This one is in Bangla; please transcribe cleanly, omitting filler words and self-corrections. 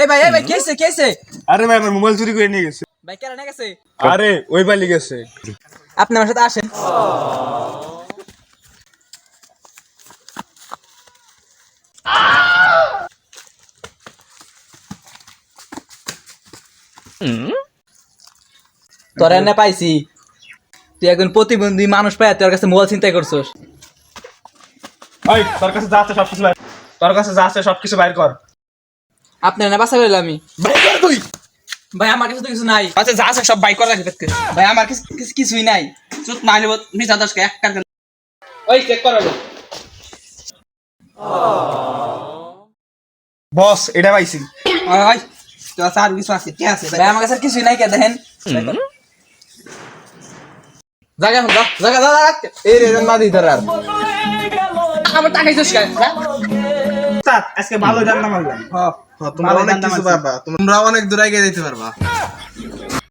এই ভাই কেসে আরে ভাই আমার মোবাইল চুরি করে নিয়ে গেছে। ভাই কেন না গেছে? আরে ওই বালি গেছে। আপনি আমার সাথে আসেন। তোরা এনে পাইছি, তুই একজন প্রতিবন্ধী মানুষ পাই তোর কাছে মোবাইল চিন্তাই করছস। ওই তোর কাছে যা আছে সবকিছু বাইর, তোর কাছে যা আছে সবকিছু বাইর কর। আপনার না বাসা করলাম আমি। বাইর কর তুই। ভাই আমার কাছে তো কিছু নাই। আচ্ছা যা আছে সব বাইক করা লাগবে। ভাই আমার কাছে কিছুই নাই। চুপ না নিব মিছা দশকে এক টাকা। ওই চেক করালো বস এটা পাইছি। ওই তো আর কিছু আছে কি আছে ভাই আমার কাছে কিছুই নাই, কে দেখেন। জায়গা এখন জায়গা এই রে না দি ধরার। আমার টাকা দিছিস কেন স্যার আজকে ভালো জানলাম আমরা। তোমরা অনেক কিছু পারবা, তোমরা অনেক দূর এগিয়ে যেতে পারবা।